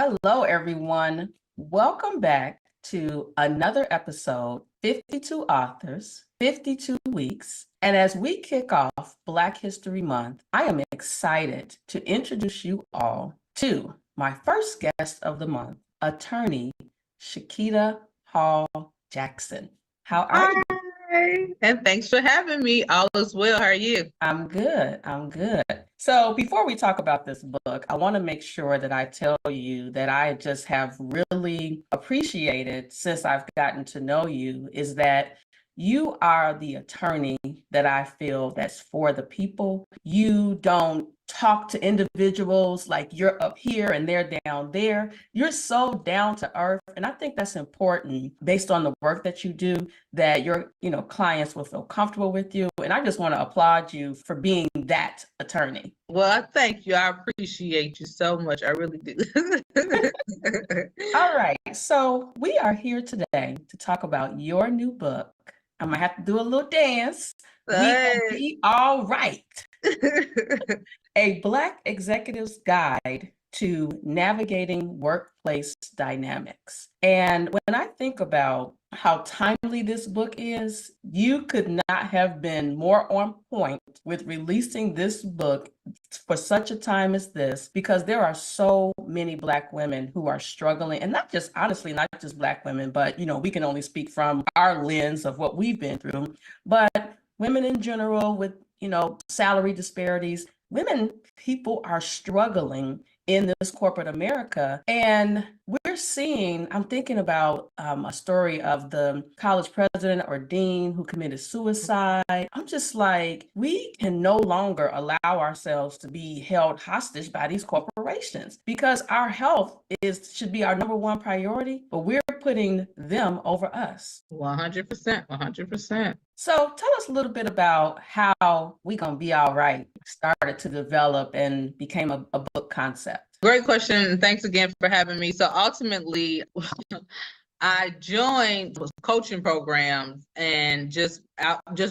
Hello, everyone. Welcome back to another episode, 52 Authors, 52 Weeks. And as we kick off Black History Month, I am excited to introduce you all to my first guest of the month, attorney Chiquita Hall-Jackson. How are you? Hi, and thanks for having me. All is well. How are you? I'm good. So before we talk about this book, I want to make sure that I tell you that I just have really appreciated since I've gotten to know you is that you are the attorney that I feel that's for the people. You don't talk to individuals like you're up here and they're down there. You're so down to earth. And I think that's important based on the work that you do, that your clients will feel comfortable with you. And I just want to applaud you for being that attorney. Well, thank you. I appreciate you so much. I really do. All right. So we are here today to talk about your new book. I'm going to have to do a little dance. We Gon Be Alright. A Black Executive's Guide to Navigating Workplace Dynamics. And when I think about how timely this book is, you could not have been more on point with releasing this book for such a time as this, because there are so many Black women who are struggling, and not just Black women, but we can only speak from our lens of what we've been through, but women in general with salary disparities. People are struggling in this corporate America. And we're seeing, I'm thinking about a story of the college president or dean who committed suicide. I'm just like, we can no longer allow ourselves to be held hostage by these corporations, because our health should be our number one priority, but we're putting them over us. 100%, 100%. So tell us a little bit about how We Gon Be Alright started to develop and became a book concept. Great question. Thanks again for having me. So ultimately, I joined coaching programs, and just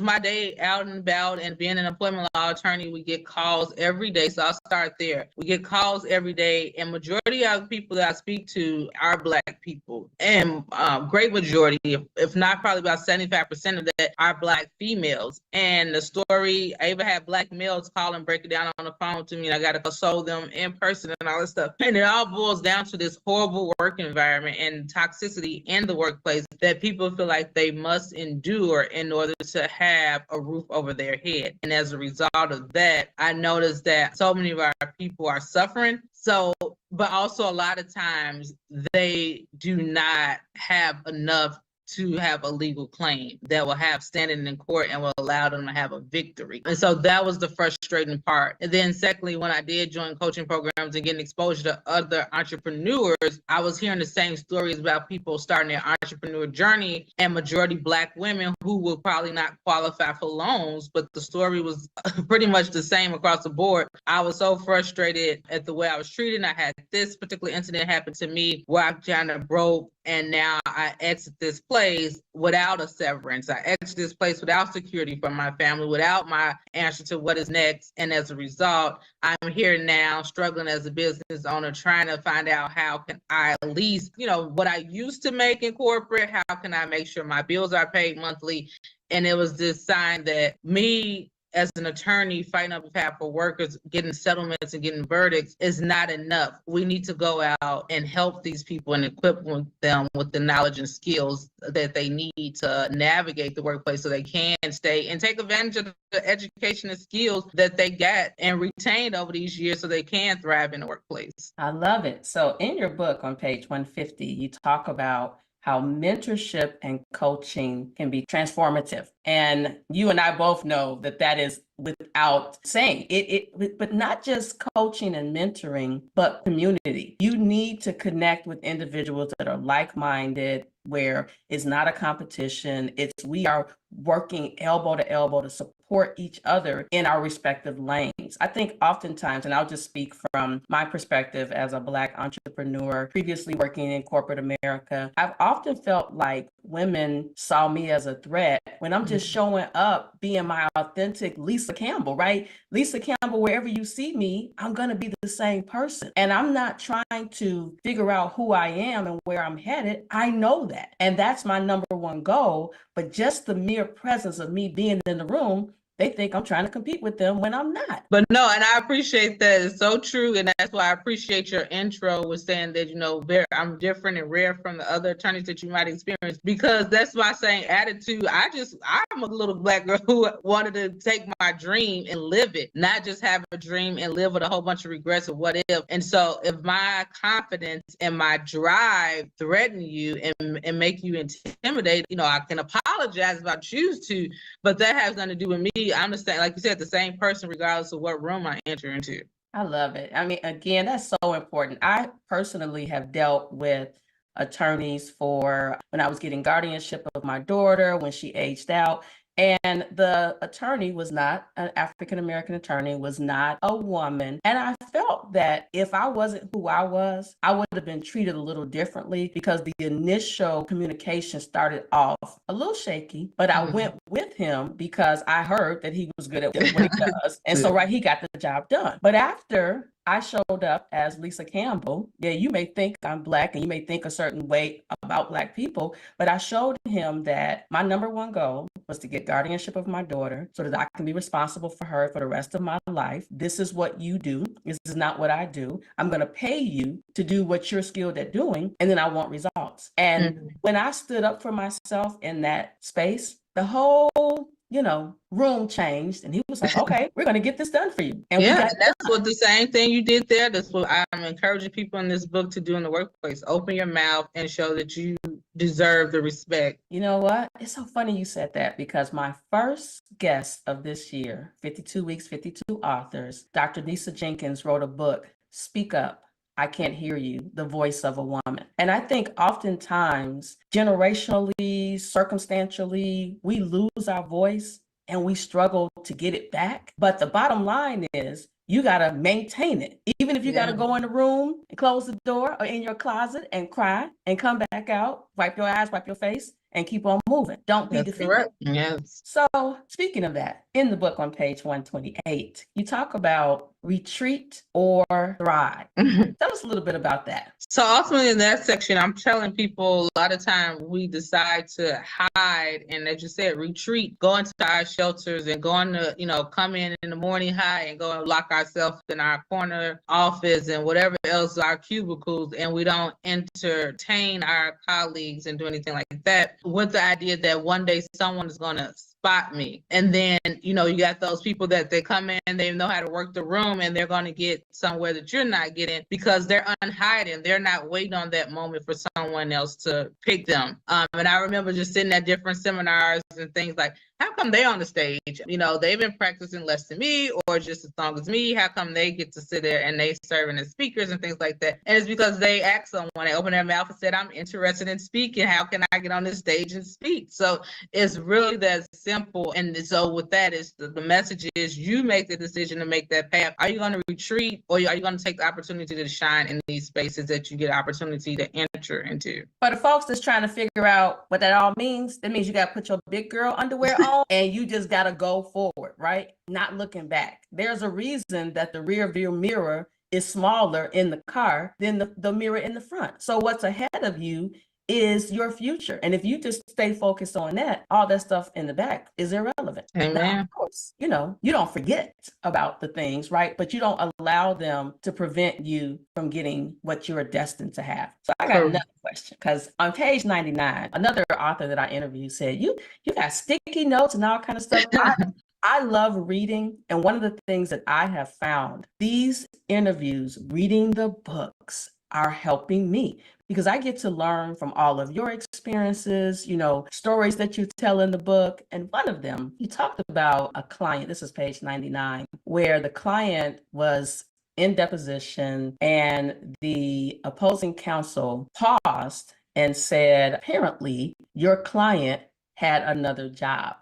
my day out and about, and being an employment law attorney, we get calls every day. So I'll start there. We get calls every day, and majority of the people that I speak to are Black people, and great majority, if not probably about 75% of that, are Black females. And the story, I even had Black males call and break it down on the phone to me, and I got to console them in person and all this stuff. And it all boils down to this horrible work environment and toxicity in the workplace that people feel like they must endure in order to have a roof over their head. And as a result of that, I noticed that so many of our people are suffering. But also a lot of times they do not have enough to have a legal claim that will have standing in court and will allow them to have a victory. And so that was the frustrating part. And then secondly, when I did join coaching programs and getting exposure to other entrepreneurs, I was hearing the same stories about people starting their entrepreneur journey, and majority Black women who will probably not qualify for loans, but the story was pretty much the same across the board. I was so frustrated at the way I was treated. I had this particular incident happen to me where I kind of broke, and now I exit this place without a severance. I exit this place without security for my family, without my answer to what is next. And as a result, I'm here now struggling as a business owner, trying to find out how can I at least, what I used to make in corporate, how can I make sure my bills are paid monthly? And it was this sign that me as an attorney fighting on behalf of workers, getting settlements and getting verdicts is not enough. We need to go out and help these people and equip them with the knowledge and skills that they need to navigate the workplace so they can stay and take advantage of the education and skills that they got and retained over these years so they can thrive in the workplace. I love it. So in your book on page 150, you talk about how mentorship and coaching can be transformative. And you and I both know that is without saying it, but not just coaching and mentoring, but community. You need to connect with individuals that are like-minded, where it's not a competition. We are working elbow to elbow to support each other in our respective lanes. things. I think oftentimes, and I'll just speak from my perspective as a Black entrepreneur, previously working in corporate America, I've often felt like women saw me as a threat when I'm just showing up being my authentic Lisa Campbell, right? Lisa Campbell, wherever you see me, I'm going to be the same person. And I'm not trying to figure out who I am and where I'm headed. I know that. And that's my number one goal. But just the mere presence of me being in the room, they think I'm trying to compete with them when I'm not. But no, and I appreciate that. It's so true. And that's why I appreciate your intro with saying that, I'm different and rare from the other attorneys that you might experience, because that's my same attitude. I'm a little Black girl who wanted to take my dream and live it, not just have a dream and live with a whole bunch of regrets of what if. And so if my confidence and my drive threaten you and make you intimidated, I can apologize if I choose to, but that has nothing to do with me. I'm the same, like you said, the same person, regardless of what room I enter into. I love it. I mean, again, that's so important. I personally have dealt with attorneys for when I was getting guardianship of my daughter, when she aged out. And the attorney was not an African-American attorney, was not a woman. And I felt that if I wasn't who I was, I would have been treated a little differently, because the initial communication started off a little shaky, but I went with him because I heard that he was good at what he does. And so, he got the job done. But after I showed up as Lisa Campbell, you may think I'm Black and you may think a certain way about Black people, but I showed him that my number one goal was to get guardianship of my daughter so that I can be responsible for her for the rest of my life. This is what you do. This is not what I do. I'm going to pay you to do what you're skilled at doing, and then I want results. And when I stood up for myself in that space, the whole room changed, and he was like, okay, we're going to get this done for you. And that's what the same thing you did there. That's what I'm encouraging people in this book to do in the workplace. Open your mouth and show that you deserve the respect. You know what? It's so funny you said that, because my first guest of this year, 52 Weeks, 52 Authors, Dr. Nisa Jenkins, wrote a book, Speak Up, I Can't Hear You, The Voice of a Woman. And I think oftentimes, generationally, circumstantially, we lose our voice and we struggle to get it back. But the bottom line is, you got to maintain it. Even if you got to go in the room and close the door, or in your closet and cry and come back out, wipe your eyes, wipe your face, and keep on moving. Don't be defeated. Correct. Yes. So speaking of that, in the book on page 128, you talk about retreat or thrive. Tell us a little bit about that. So ultimately in that section, I'm telling people a lot of time we decide to hide and, as you said, retreat, go into our shelters and going to, come in the morning high and go and lock ourselves in our corner office and whatever else, our cubicles, and we don't entertain our colleagues and do anything like that, with the idea that one day someone is going to spot me. And then, you got those people that they come in, they know how to work the room, and they're going to get somewhere that you're not getting because they're unhiding. They're not waiting on that moment for someone else to pick them. And I remember just sitting at different seminars and things like, how come they on the stage? They've been practicing less than me or just as long as me. How come they get to sit there and they serving as speakers and things like that? And it's because they asked someone, they opened their mouth and said, I'm interested in speaking. How can I get on this stage and speak? So it's really that simple. And so with that, is the message is you make the decision to make that path. Are you going to retreat, or are you going to take the opportunity to shine in these spaces that you get opportunity to enter into? For the folks that's trying to figure out what that all means, that means you got to put your big girl underwear on and you just got to go forward, right? Not looking back. There's a reason that the rear view mirror is smaller in the car than the mirror in the front. So what's ahead of you is your future. And if you just stay focused on that, all that stuff in the back is irrelevant. Amen. Now, of course, you don't forget about the things, right? But you don't allow them to prevent you from getting what you're destined to have. So I got another question, because on page 99, another author that I interviewed said, you got sticky notes and all kind of stuff. I love reading. And one of the things that I have found, these interviews, reading the books, are helping me, because I get to learn from all of your experiences, stories that you tell in the book. And one of them, you talked about a client, this is page 99, where the client was in deposition and the opposing counsel paused and said, apparently your client had another job.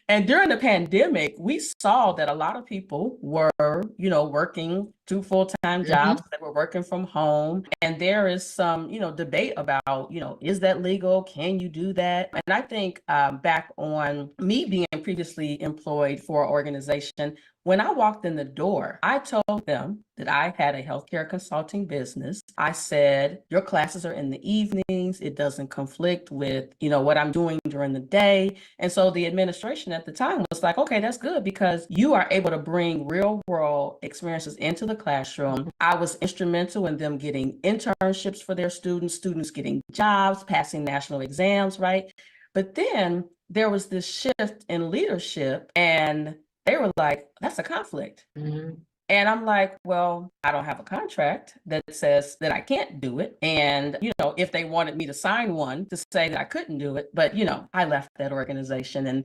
And during the pandemic, we saw that a lot of people were, working 2 full-time jobs. They were working from home. And there is some, debate about, is that legal? Can you do that? And I think back on me being previously employed for an organization, when I walked in the door, I told them that I had a healthcare consulting business. I said, your classes are in the evenings. It doesn't conflict with, what I'm doing during the day. And so the administration at the time was like, okay, that's good because you are able to bring real world experiences into the classroom. I was instrumental in them getting internships for their students getting jobs, passing national exams, right? But then there was this shift in leadership and they were like, that's a conflict. And I'm like, well, I don't have a contract that says that I can't do it. And, if they wanted me to sign one to say that I couldn't do it, but, I left that organization and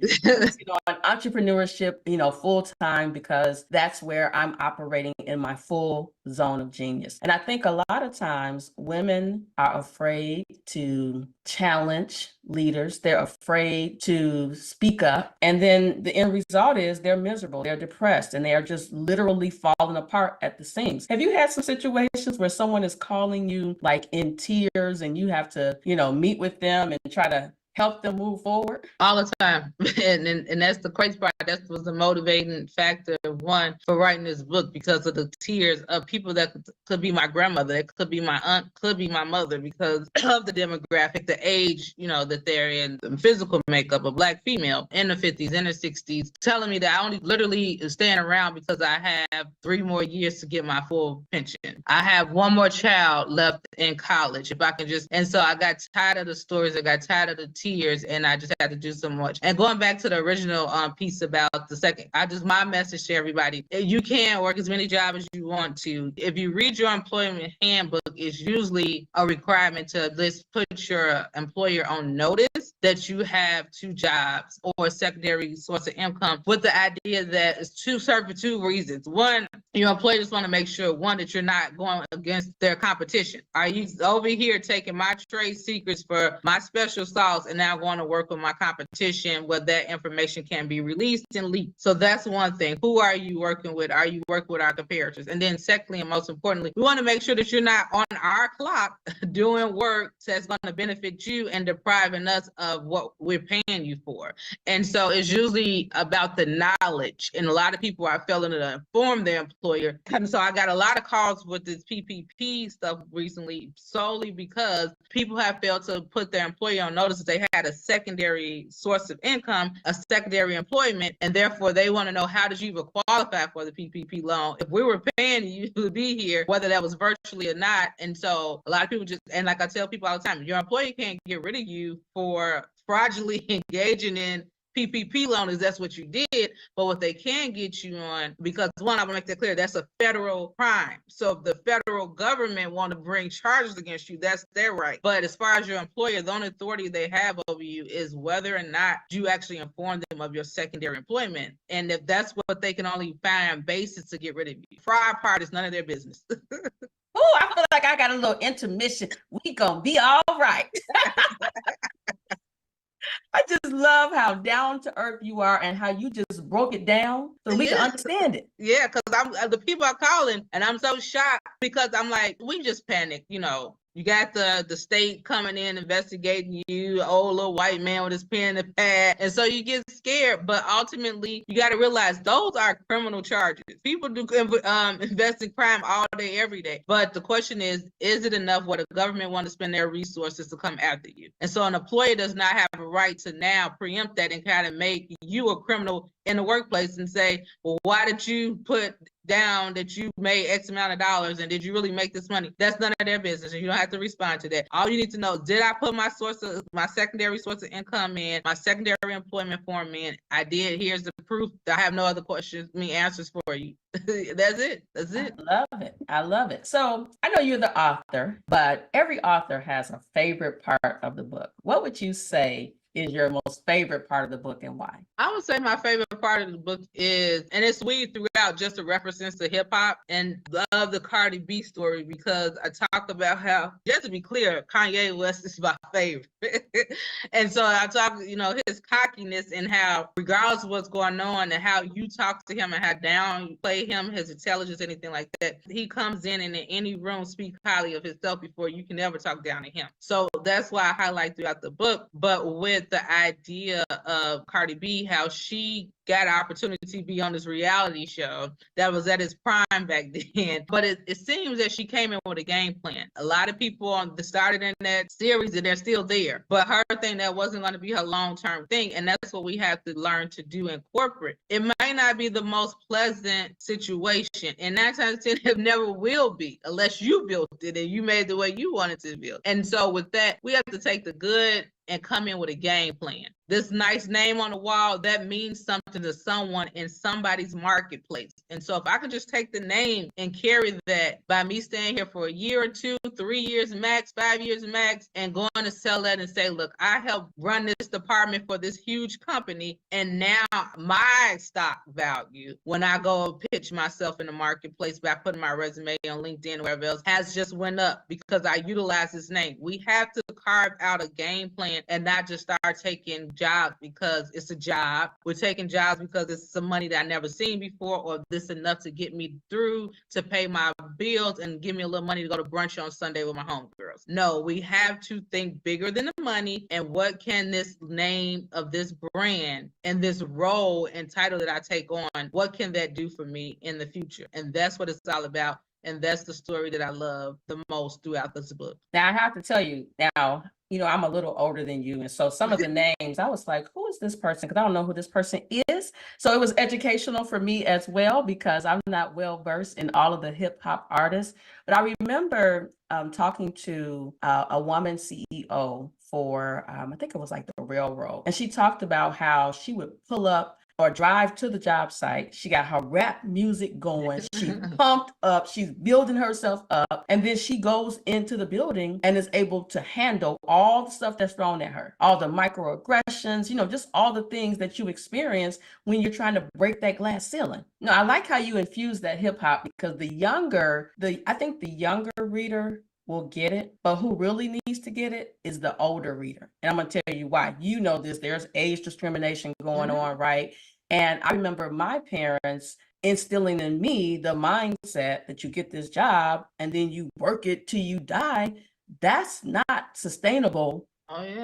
on entrepreneurship, full time, because that's where I'm operating in my full zone of genius. And I think a lot of times women are afraid to challenge leaders. They're afraid to speak up. And then the end result is they're miserable, they're depressed, and they are just literally falling apart at the seams. Have you had some situations where someone is calling you like in tears and you have to, meet with them and try to help them move forward? All the time. And that's the crazy part. That was the motivating factor, one, for writing this book, because of the tears of people that could be my grandmother, it could be my aunt, could be my mother, because of the demographic, the age, that they're in, the physical makeup, a Black female in the 50s, in the 60s, telling me that I only literally stand around because I have 3 more years to get my full pension. I have 1 more child left in college. If I can just, and so I got tired of the stories, I got tired of the tears, and I just had to do so much. And going back to the original piece about the second, my message to everybody, you can work as many jobs as you want to. If you read your employment handbook, it's usually a requirement to put your employer on notice that you have 2 jobs or a secondary source of income, with the idea that it's served for 2 reasons. One, your employer just want to make sure, one, that you're not going against their competition. Are you over here taking my trade secrets for my special sauce and now going to work with my competition where that information can be released and leaked? So that's one thing. Who are you working with? Are you working with our comparators? And then secondly, and most importantly, we want to make sure that you're not on our clock doing work that's going to benefit you and depriving us of what we're paying you for. And so it's usually about the knowledge. And a lot of people are failing to inform their employer. And so I got a lot of calls with this PPP stuff recently, solely because people have failed to put their employer on notice that they had a secondary source of income, a secondary employment, and therefore they want to know, how did you even qualify for the PPP loan if we were paying you to be here, whether that was virtually or not? And so a lot of people just, and like I tell people all the time, your employer can't get rid of you for fraudulently engaging in PPP loan, is that's what you did. But what they can get you on, because one, I'm gonna make that clear, that's a federal crime. So if the federal government want to bring charges against you, that's their right. But as far as your employer, the only authority they have over you is whether or not you actually inform them of your secondary employment. And if that's what they can only find basis to get rid of you, fraud part is none of their business. Oh, I feel like I got a little intermission. We gonna be all right. I just love how down to earth you are and how you just broke it down so we can understand it. Yeah, because the people are calling and I'm so shocked, because I'm like, we just panicked, You got the state coming in investigating you, old little white man with his pen and pad, and so you get scared. But ultimately, you got to realize those are criminal charges. People do invest in crime all day, every day. But the question is it enough where the government want to spend their resources to come after you? And so an employer does not have a right to now preempt that and kind of make you a criminal in the workplace and say, well, why did you put down that you made X amount of dollars and did you really make this money? That's none of their business, and you don't have to respond to that. All you need to know, did I put my secondary source of income in, my secondary employment form in? I did. Here's the proof. I have no other answers for you. That's it. I love it. So I know you're the author, but every author has a favorite part of the book. What would you say is your most favorite part of the book and why? I would say my favorite part of the book is, and it's weaved throughout, just a reference to hip hop, and love the Cardi B story, because I talk about how, just to be clear, Kanye West is my favorite. And so I talk, his cockiness, and how, regardless of what's going on and how you talk to him and how down you play him, his intelligence, anything like that, he comes in and in any room speak highly of himself before you can ever talk down to him. So that's why I highlight throughout the book. But with the idea of Cardi B, how she got an opportunity to be on this reality show that was at its prime back then. But it seems that she came in with a game plan. A lot of people started in that series and they're still there. But her thing, that wasn't going to be her long-term thing. And that's what we have to learn to do in corporate. It might not be the most pleasant situation. And 9 times 10, it never will be, unless you built it and you made the way you wanted to build. And so with that, we have to take the good and come in with a game plan. This nice name on the wall, that means something to someone in somebody's marketplace. And so if I can just take the name and carry that by me staying here for a year or 2, 3 years max, 5 years max, and going to sell that and say, look, I helped run this department for this huge company, and now my stock value, when I go pitch myself in the marketplace by putting my resume on LinkedIn or wherever else, has just went up because I utilize this name. We have to carve out a game plan and not just start taking jobs because it's a job. We're taking jobs because it's some money that I never seen before, or this enough to get me through to pay my bills and give me a little money to go to brunch on Sunday with my homegirls. No, we have to think bigger than the money, and what can this name of this brand and this role and title that I take on, what can that do for me in the future? And that's what it's all about. And that's the story that I love the most throughout this book. Now, I have to tell you, I'm a little older than you. And so some of the names, I was like, who is this person? Because I don't know who this person is. So it was educational for me as well, because I'm not well versed in all of the hip hop artists. But I remember talking to a woman CEO for, I think it was like the railroad. And she talked about how she would pull up or drive to the job site. She got her rap music going. She pumped up. She's building herself up. And then she goes into the building and is able to handle all the stuff that's thrown at her, all the microaggressions, just all the things that you experience when you're trying to break that glass ceiling. I like how you infuse that hip hop, because I think the younger reader will get it, but who really needs to get it is the older reader. And I'm going to tell you why. You know this, there's age discrimination going on, right? And I remember my parents instilling in me the mindset that you get this job and then you work it till you die. That's not sustainable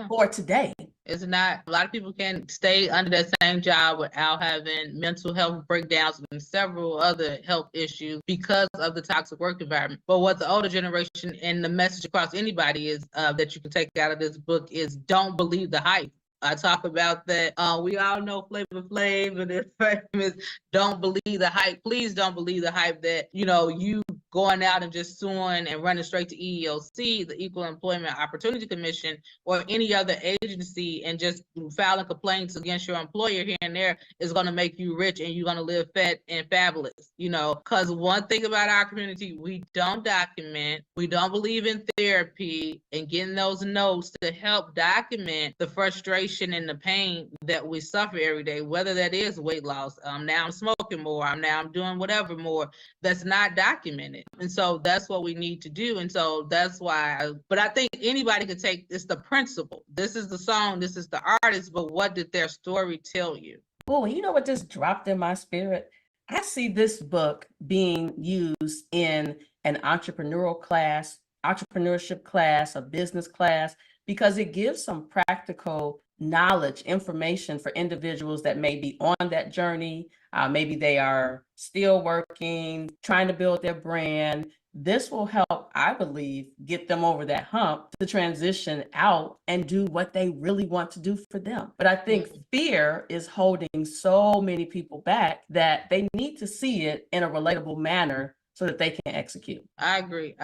for today. It's not. A lot of people can stay under that same job without having mental health breakdowns and several other health issues because of the toxic work environment. But what the older generation, and the message across anybody is that you can take out of this book, is don't believe the hype. I talk about that. We all know Flavor Flav and their famous don't believe the hype. Please don't believe the hype that, you going out and just suing and running straight to EEOC, the Equal Employment Opportunity Commission, or any other agency, and just filing complaints against your employer here and there is going to make you rich and you're going to live fat and fabulous, because one thing about our community, we don't document, we don't believe in therapy and getting those notes to help document the frustration and the pain that we suffer every day, whether that is weight loss. Now I'm smoking more. I'm doing whatever more that's not documented. And so that's what we need to do. And so that's why, but I think anybody could take, it's the principle. This is the song, this is the artist, but what did their story tell you? Oh, you know what just dropped in my spirit? I see this book being used in an entrepreneurship class, a business class, because it gives some practical knowledge, information for individuals that may be on that journey. Maybe they are still working, trying to build their brand. This will help, I believe, get them over that hump to transition out and do what they really want to do for them. But I think fear is holding so many people back that they need to see it in a relatable manner so that they can execute. I agree.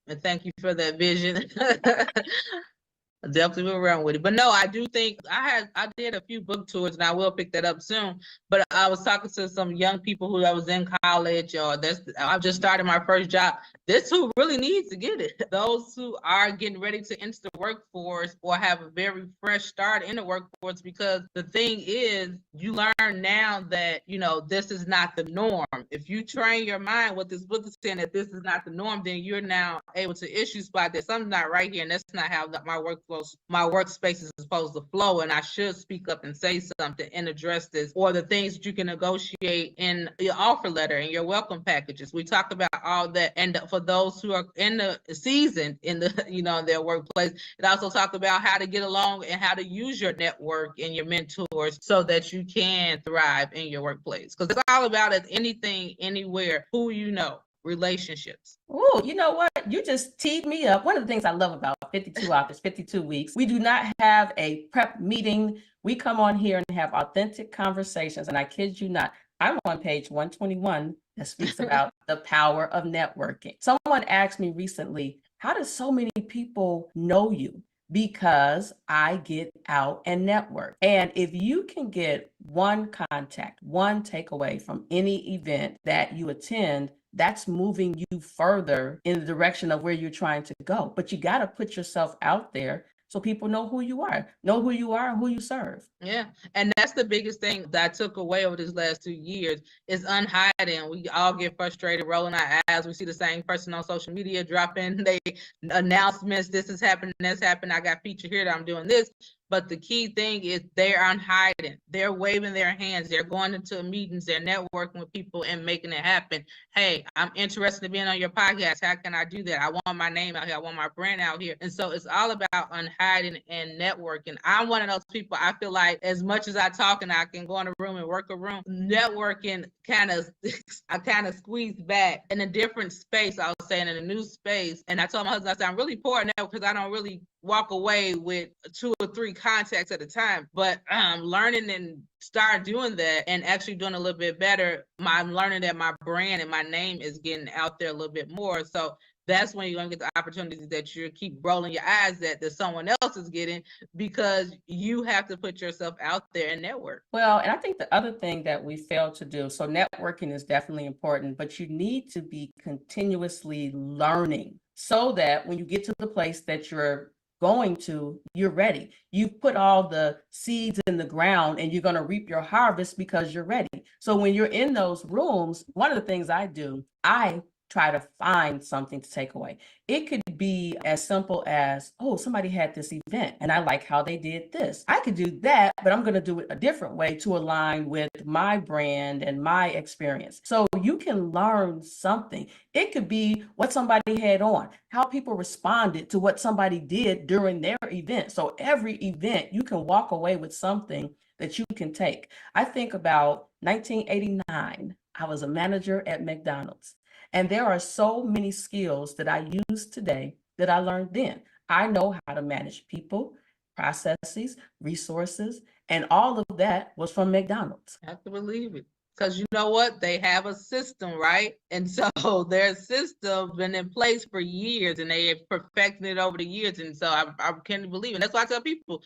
And thank you for that vision. I definitely will run with it. But no, I do think I did a few book tours, and I will pick that up soon. But I was talking to some young people who I was in college, or I've just started my first job. This who really needs to get it. Those who are getting ready to enter the workforce or have a very fresh start in the workforce, because the thing is, you learn now that, this is not the norm. If you train your mind what this book is saying, that this is not the norm, then you're now able to issue spot that something's not right here, and that's not how my workspace is supposed to flow, and I should speak up and say something and address this, or the things that you can negotiate in your offer letter and your welcome packages. We talk about all that, and for those who are in the season in the their workplace, it also talk about how to get along and how to use your network and your mentors so that you can thrive in your workplace, because it's all about it, anything, anywhere, who relationships. Oh, you know what? You just teed me up. One of the things I love about 52 Office, 52 Weeks, we do not have a prep meeting. We come on here and have authentic conversations. And I kid you not, I'm on page 121 that speaks about the power of networking. Someone asked me recently, how do so many people know you? Because I get out and network. And if you can get one contact, one takeaway from any event that you attend, that's moving you further in the direction of where you're trying to go. But you got to put yourself out there so people know who you are and who you serve. Yeah. And that's the biggest thing that I took away over these last 2 years is unhiding. We all get frustrated, rolling our eyes. We see the same person on social media dropping they announcements. This is happening, that's happening. I got featured here that I'm doing this. But the key thing is they're unhiding. They're waving their hands. They're going into meetings. They're networking with people and making it happen. Hey, I'm interested in being on your podcast. How can I do that? I want my name out here. I want my brand out here. And so it's all about unhiding and networking. I'm one of those people, I feel like as much as I talk and I can go in a room and work a room, networking I kind of squeeze back in a different space, I was saying, in a new space. And I told my husband, I said, I'm really poor now because I don't really walk away with 2 or 3 contacts at a time, but learning and start doing that and actually doing a little bit better. I'm learning that my brand and my name is getting out there a little bit more. So that's when you're going to get the opportunities that you keep rolling your eyes at that someone else is getting, because you have to put yourself out there and network. Well, and I think the other thing that we fail to do, so networking is definitely important, but you need to be continuously learning so that when you get to the place that you're ready. You've put all the seeds in the ground and you're going to reap your harvest because you're ready. So when you're in those rooms, one of the things I do, I try to find something to take away. It could be as simple as, oh, somebody had this event and I like how they did this. I could do that, but I'm going to do it a different way to align with my brand and my experience. So you can learn something. It could be what somebody had on, how people responded to what somebody did during their event. So every event, you can walk away with something that you can take. I think about 1989. I was a manager at McDonald's. And there are so many skills that I use today that I learned then. I know how to manage people, processes, resources, and all of that was from McDonald's. I have to believe it. Because you know what? They have a system, right? And so their system's been in place for years and they have perfected it over the years. And so I can't believe it. That's why I tell people,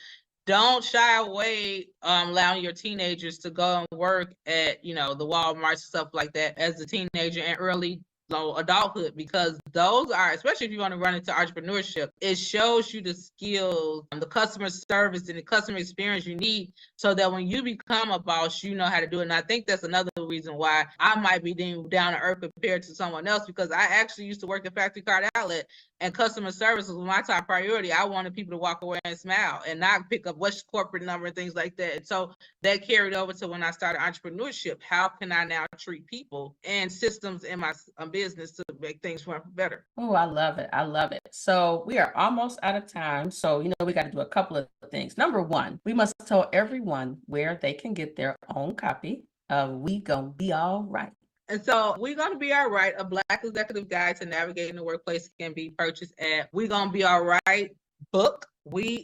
don't shy away allowing your teenagers to go and work at, the Walmarts and stuff like that as a teenager and early adulthood, because those are, especially if you want to run into entrepreneurship, it shows you the skills, the customer service and the customer experience you need so that when you become a boss, you know how to do it. And I think that's another reason why I might be down to earth compared to someone else, because I actually used to work at Factory Card Outlet and customer service was my top priority. I wanted people to walk away and smile and not pick up what's corporate number and things like that. And so that carried over to when I started entrepreneurship. How can I now treat people and systems in my business to make things run better? Oh, I love it. I love it. So we are almost out of time. So, we got to do a couple of things. Number one, we must tell everyone where they can get their own copy of We Gon Be Alright. And so We Gon Be Alright, a Black executive guide to navigating the workplace, can be purchased at We Gon Be Alright book.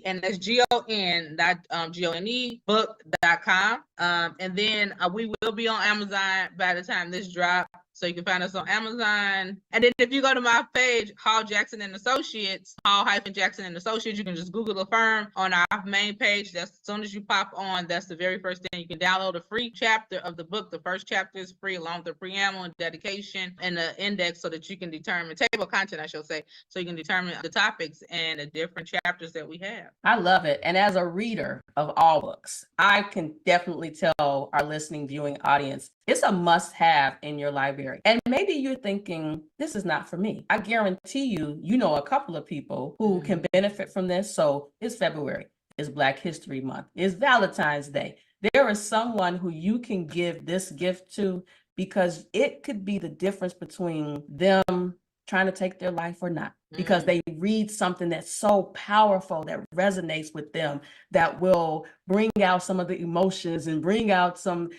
And that's GON, not GONE, book.com. And then we will be on Amazon by the time this drops. So you can find us on Amazon. And then if you go to my page, Hall-Jackson and Associates, Hall-Jackson and Associates, you can just Google the firm on our main page. That's as soon as you pop on, that's the very first thing. You can download a free chapter of the book. The first chapter is free, along with the preamble and dedication and the index, so that you can determine table of content, I shall say, so you can determine the topics and the different chapters that we have. I love it. And as a reader of all books, I can definitely tell our listening, viewing audience, it's a must-have in your library. And maybe you're thinking, this is not for me. I guarantee you know a couple of people who can benefit from this. So it's February, it's Black History Month, it's Valentine's Day. There is someone who you can give this gift to, because it could be the difference between them trying to take their life or not, because they read something that's so powerful, that resonates with them, that will bring out some of the emotions and bring out some,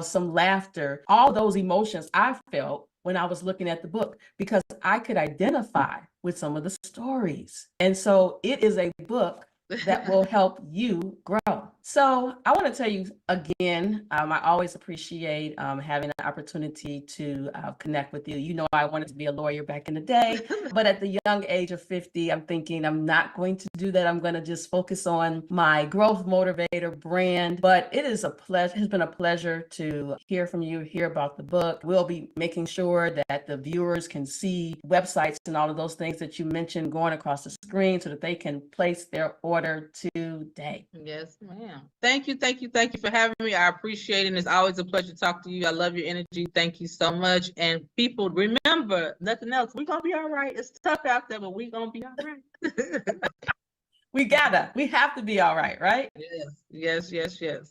some laughter. All those emotions I felt when I was looking at the book, because I could identify with some of the stories. And so it is a book that will help you grow. So I want to tell you again, I always appreciate having the opportunity to connect with you. You know, I wanted to be a lawyer back in the day, but at the young age of 50, I'm thinking I'm not going to do that. I'm going to just focus on my Growth Motivator brand. But it is has been a pleasure to hear from you, hear about the book. We'll be making sure that the viewers can see websites and all of those things that you mentioned going across the screen, so that they can place their order today. Yes, ma'am. Thank you for having me. I appreciate it. And it's always a pleasure to talk to you. I love your energy. Thank you so much. And people, remember, nothing else. We're gonna be all right. It's tough out there, but we're gonna be all right. We have to be all right, right? Yes.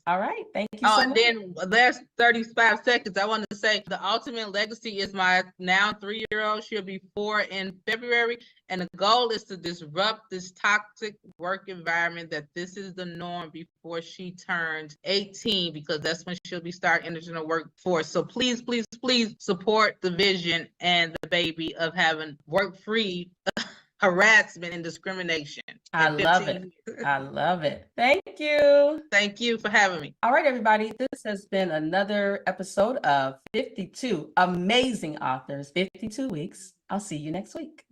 All right. Thank you so much. And then there's 35 seconds. I wanted to say the ultimate legacy is my now 3-year-old. She'll be 4 in February. And the goal is to disrupt this toxic work environment, that this is the norm before she turns 18, because that's when she'll be starting entering the workforce. So please support the vision and the baby of having work-free harassment and discrimination. I love it. I love it. Thank you. Thank you for having me. All right, everybody. This has been another episode of 52 Amazing Authors, 52 Weeks. I'll see you next week.